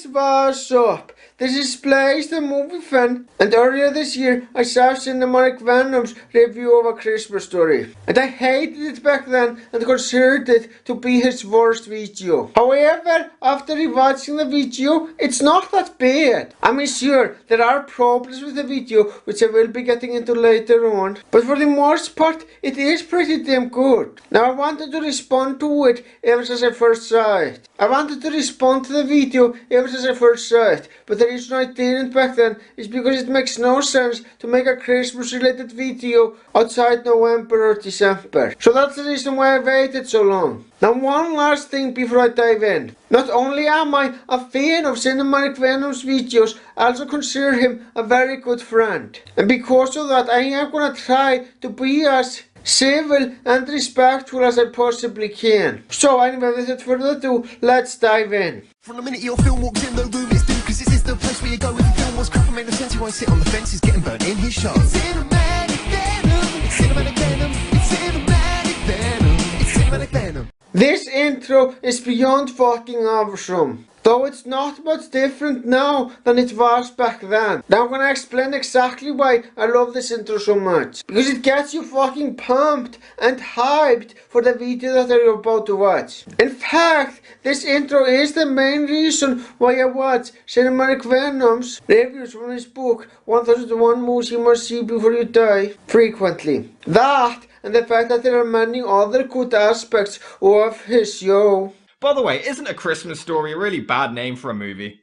guys, what's up? This is Blaze the Movie Fan, and earlier this year I saw Cinematic Venom's review of A Christmas Story, and I hated it back then and considered it to be his worst video. However, after rewatching the video, it's not that bad. I mean, sure, there are problems with the video which I will be getting into later on, but for the most part it is pretty damn good. Now I wanted to respond to it ever since I first saw it. I wanted to respond to the video ever since I first saw it, but the reason I didn't back then is because it makes no sense to make a Christmas related video outside November or December. So that's the reason why I waited so long. Now one last thing before I dive in. Not only am I a fan of Cinematic Venom's videos, I also consider him a very good friend. And because of that, I am gonna try to be as civil and respectful as I possibly can. So anyway, without further ado, let's dive in. From the minute your film walks in the room, it's due, cause this is the place where you go if your film was crap and made no sense. You won't sit on the fence, he's getting burnt in his show. It's Cinematic Venom, it's Cinematic Venom, it's Cinematic Venom, it's Cinematic Venom. This intro is beyond fucking awesome. Though it's not much different now than it was back then. Now I'm gonna explain exactly why I love this intro so much. Because it gets you fucking pumped and hyped for the video that you're about to watch. In fact, this intro is the main reason why I watch Cinematic Venom's reviews from his book 1001 Movies You Must See Before You Die frequently. That and the fact that there are many other good aspects of his show. By the way, isn't A Christmas Story a really bad name for a movie?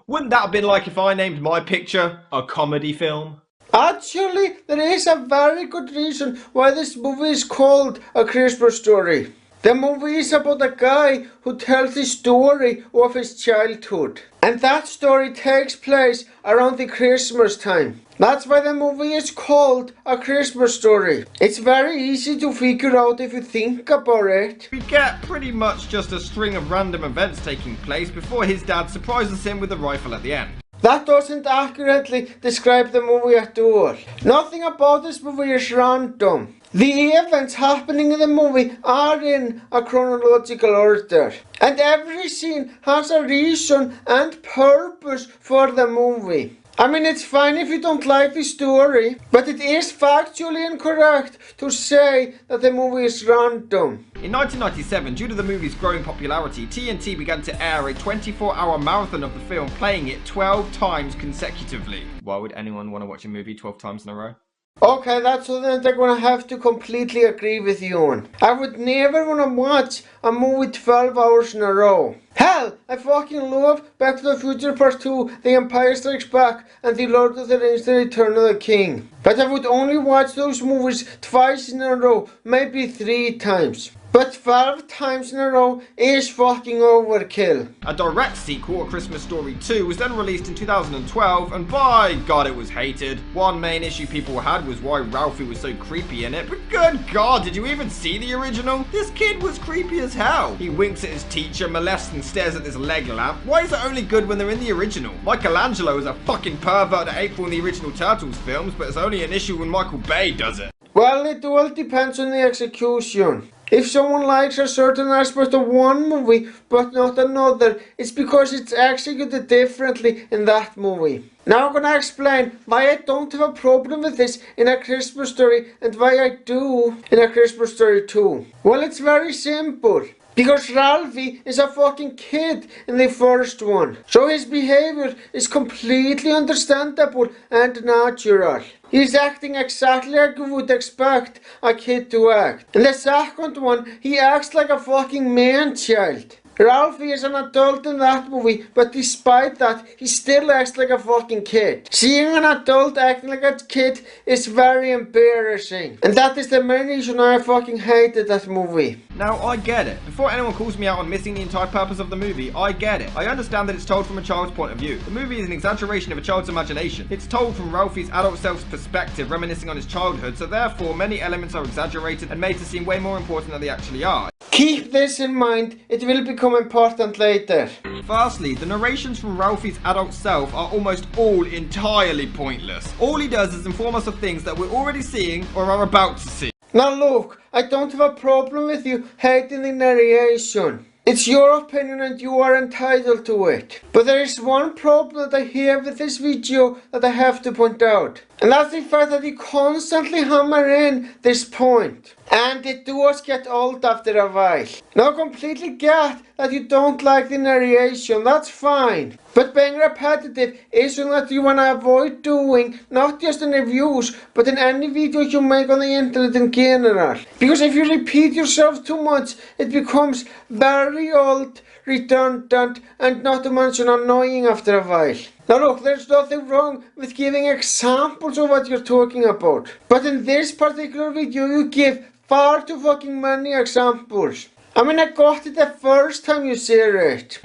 Wouldn't that have been like if I named my picture a comedy film? Actually, there is a very good reason why this movie is called A Christmas Story. The movie is about a guy who tells the story of his childhood. And that story takes place around the Christmas time. That's why the movie is called A Christmas Story. It's very easy to figure out if you think about it. We get pretty much just a string of random events taking place before his dad surprises him with a rifle at the end. That doesn't accurately describe the movie at all. Nothing about this movie is random. The events happening in the movie are in a chronological order. And every scene has a reason and purpose for the movie. I mean, it's fine if you don't like the story, but it is factually incorrect to say that the movie is random. In 1997, due to the movie's growing popularity, TNT began to air a 24-hour marathon of the film, playing it 12 times consecutively. Why would anyone want to watch a movie 12 times in a row? Okay, that's something I'm gonna have to completely agree with you on. I would never wanna watch a movie 12 hours in a row. Hell, I fucking love Back to the Future Part 2, The Empire Strikes Back, and The Lord of the Rings, The Return of the King. But I would only watch those movies twice in a row, maybe 3 times. But 12 times in a row is fucking overkill. A direct sequel, A Christmas Story 2, was then released in 2012, and by God it was hated. One main issue people had was why Ralphie was so creepy in it, but good God, did you even see the original? This kid was creepy as hell. He winks at his teacher, molests and stares at this leg lamp. Why is it only good when they're in the original? Michelangelo is a fucking pervert at April in the original Turtles films, but it's only an issue when Michael Bay does it. Well, it all depends on the execution. If someone likes a certain aspect of one movie but not another, it's because it's executed differently in that movie. Now I'm gonna explain why I don't have a problem with this in A Christmas Story and why I do in A Christmas Story 2. Well, it's very simple. Because Ralphie is a fucking kid in the first one. So his behavior is completely understandable and natural. He's acting exactly like you would expect a kid to act. In the second one, he acts like a fucking man-child. Ralphie is an adult in that movie, but despite that, he still acts like a fucking kid. Seeing an adult acting like a kid is very embarrassing. And that is the main reason I fucking hated that movie. Now, I get it. Before anyone calls me out on missing the entire purpose of the movie, I get it. I understand that it's told from a child's point of view. The movie is an exaggeration of a child's imagination. It's told from Ralphie's adult self's perspective, reminiscing on his childhood, so therefore many elements are exaggerated and made to seem way more important than they actually are. Keep this in mind, it will become important later. Firstly, the narrations from Ralphie's adult self are almost all entirely pointless. All he does is inform us of things that we're already seeing or are about to see. Now look, I don't have a problem with you hating the narration. It's your opinion and you are entitled to it. But there is one problem that I have with this video that I have to point out. And that's the fact that you constantly hammer in this point. And it does get old after a while. Now I completely get that you don't like the narration, that's fine. But being repetitive is something that you want to avoid doing, not just in reviews, but in any videos you make on the internet in general. Because if you repeat yourself too much, it becomes very old, redundant, and not to mention annoying after a while. Now look, there's nothing wrong with giving examples of what you're talking about. But in this particular video you give far too fucking many examples. I mean, I got it the first time you said it.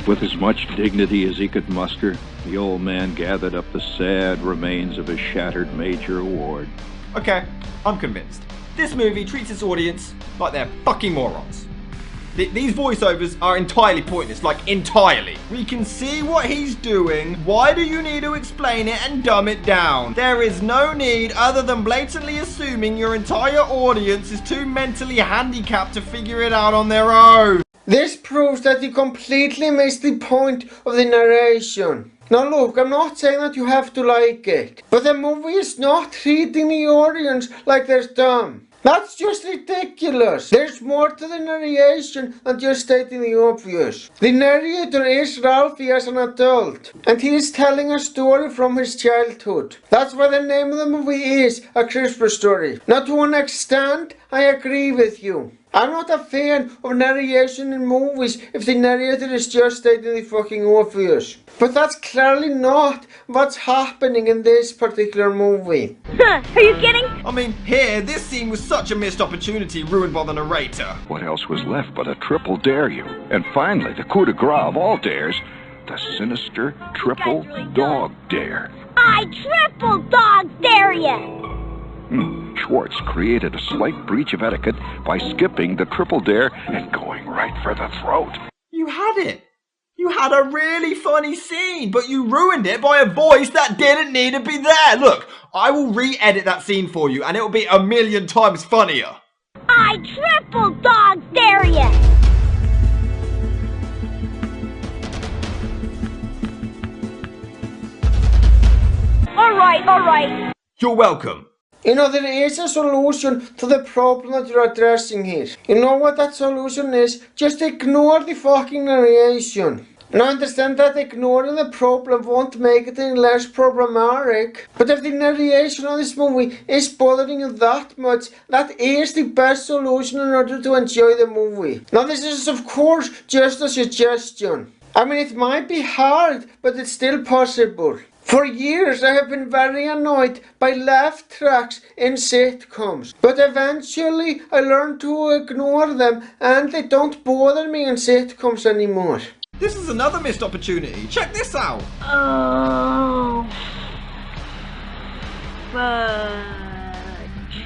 With as much dignity as he could muster, the old man gathered up the sad remains of his shattered major award. Okay, I'm convinced. This movie treats its audience like they're fucking morons. These voiceovers are entirely pointless, like entirely. We can see what he's doing. Why do you need to explain it and dumb it down? There is no need other than blatantly assuming your entire audience is too mentally handicapped to figure it out on their own. This proves that you completely missed the point of the narration. Now look, I'm not saying that you have to like it, but the movie is not treating the audience like they're dumb. That's just ridiculous. There's more to the narration than just stating the obvious. The narrator is Ralphie as an adult, and he is telling a story from his childhood. That's why the name of the movie is A Christmas Story. Now to an extent, I agree with you. I'm not a fan of narration in movies if the narrator is just stating the fucking obvious. But that's clearly not what's happening in this particular movie. Are you kidding? I mean, here, this scene was such a missed opportunity ruined by the narrator. What else was left but a triple dare you? And finally, the coup de grace of all dares, the sinister triple dog dare. I triple dog dare you! Schwartz created a slight breach of etiquette by skipping the triple dare and going right for the throat. You had it. You had a really funny scene, but you ruined it by a voice that didn't need to be there. Look, I will re-edit that scene for you and it'll be 1,000,000 times funnier. I triple dog dare you! Alright. You're welcome. You know, there is a solution to the problem that you're addressing here. You know what that solution is? Just ignore the fucking narration. And I understand that ignoring the problem won't make it any less problematic. But if the narration of this movie is bothering you that much, that is the best solution in order to enjoy the movie. Now this is of course just a suggestion. I mean, it might be hard, but it's still possible. For years I have been very annoyed by laugh tracks in sitcoms, but eventually I learned to ignore them and they don't bother me in sitcoms anymore. This is another missed opportunity. Check this out. Oh. Fudge.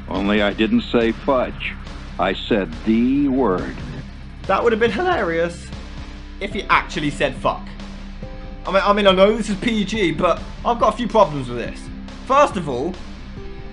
Only I didn't say fudge. I said the word. That would have been hilarious if he actually said fuck. I mean, I know this is PG, but I've got a few problems with this. First of all,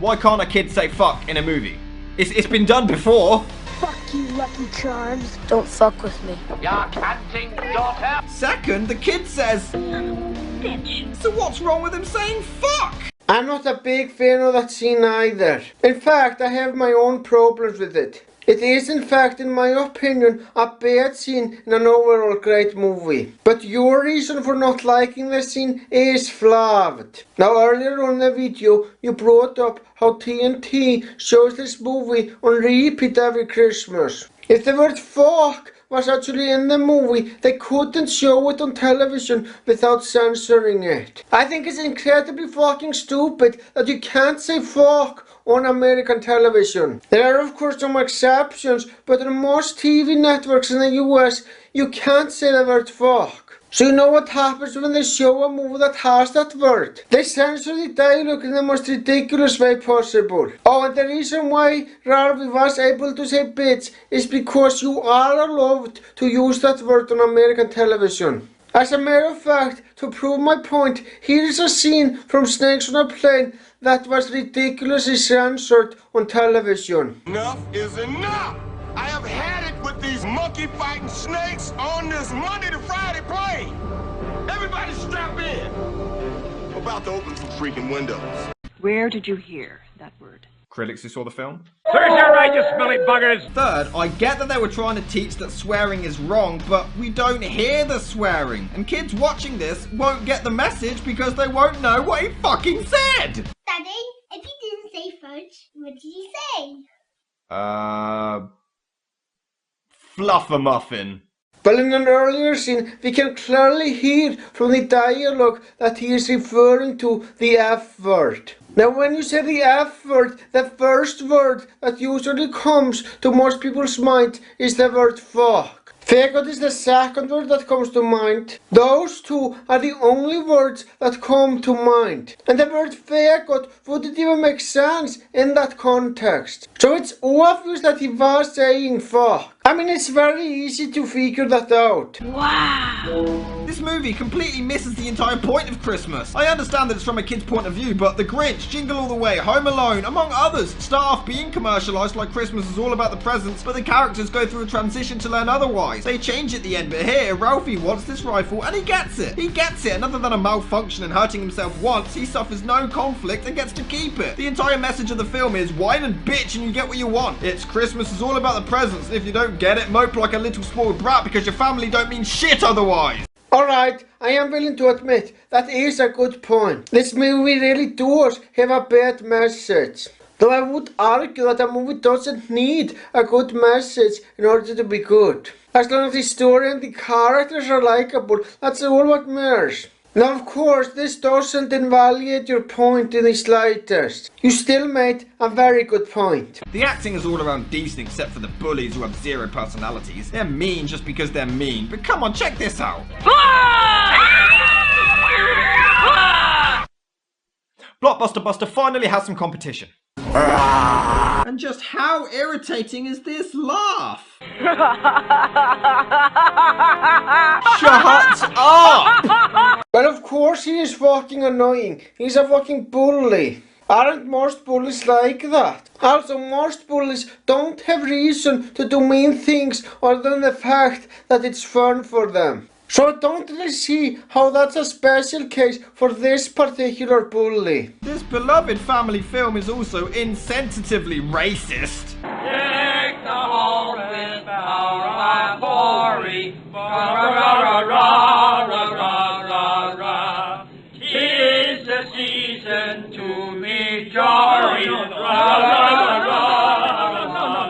why can't a kid say fuck in a movie? It's been done before. Fuck you, Lucky Charms. Don't fuck with me. Your canting daughter. Second, the kid says, Bitch. so what's wrong with him saying fuck? I'm not a big fan of that scene either. In fact, I have my own problems with it. It is in fact, in my opinion, a bad scene in an overall great movie. But your reason for not liking the scene is flawed. Now earlier on in the video, you brought up how TNT shows this movie on repeat every Christmas. If the word fuck was actually in the movie, they couldn't show it on television without censoring it. I think it's incredibly fucking stupid that you can't say fuck on American television. There are of course some exceptions, but on most TV networks in the US, you can't say the word fuck. So you know what happens when they show a movie that has that word? They censor the dialogue in the most ridiculous way possible. Oh, and the reason why Ralphie was able to say bitch is because you are allowed to use that word on American television. As a matter of fact, to prove my point, here is a scene from Snakes on a Plane that was ridiculously censored on television. Enough is enough! I have had it with these monkey fighting snakes on this Monday to Friday plane. Everybody strap in. We're about to open some freaking windows. Where did you hear that word? Critics who saw the film. Where's that right, you smelly buggers? Third, I get that they were trying to teach that swearing is wrong, but we don't hear the swearing. And kids watching this won't get the message because they won't know what he fucking said. Daddy, if he didn't say fudge, what did he say? Fluffermuffin. Well, in an earlier scene, we can clearly hear from the dialogue that he is referring to the F word. Now, when you say the F word, the first word that usually comes to most people's mind is the word fuck. Faggot is the second word that comes to mind. Those two are the only words that come to mind. And the word faggot wouldn't even make sense in that context. So it's obvious that he was saying fuck. I mean, it's very easy to figure that out. Wow! This movie completely misses the entire point of Christmas. I understand that it's from a kid's point of view, but The Grinch, Jingle All the Way, Home Alone, among others, start off being commercialised like Christmas is all about the presents, but the characters go through a transition to learn otherwise. They change at the end, but here, Ralphie wants this rifle and he gets it. He gets it, and other than a malfunction and hurting himself once, he suffers no conflict and gets to keep it. The entire message of the film is whine and bitch and you get what you want. It's Christmas is all about the presents, and if you don't get it, mope like a little spoiled brat because your family don't mean shit otherwise. Alright, I am willing to admit that is a good point. This movie really does have a bad message. Though I would argue that a movie doesn't need a good message in order to be good. As long as the story and the characters are likable, that's all what matters. Now, of course, this doesn't invalidate your point in the slightest. You still made a very good point. The acting is all around decent except for the bullies who have zero personalities. They're mean just because they're mean. But come on, check this out. Blockbuster Buster finally has some competition. And just how irritating is this laugh? Shut up! Well, of course he is fucking annoying. He's a fucking bully. Aren't most bullies like that? Also, most bullies don't have reason to do mean things other than the fact that it's fun for them. So I don't really see how that's a special case for this particular bully. This beloved family film is also insensitively racist. Take the horn with power of glory. Ra ra ra ra ra ra ra ra. 'Tis the season to be jolly. Ra ra ra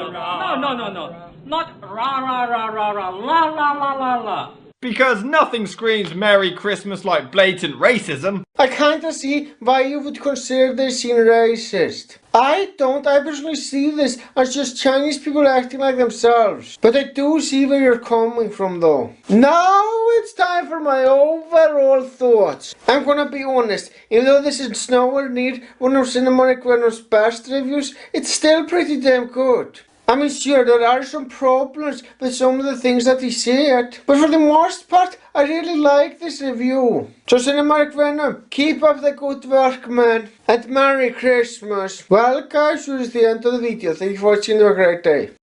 ra. No. Not ra ra ra ra ra. La la la la la. Because nothing screams Merry Christmas like blatant racism. I kinda see why you would consider this scene racist. I don't. I personally see this as just Chinese people acting like themselves. But I do see where you're coming from though. Now it's time for my overall thoughts. I'm gonna be honest, even though this is nowhere near one of Cinematic Venom's best reviews, it's still pretty damn good. I mean, sure, there are some problems with some of the things that he said, but for the most part, I really like this review. So, Cinematic Venom, keep up the good work, man, and Merry Christmas. Well, guys, this is the end of the video. Thank you for watching. Have a great day.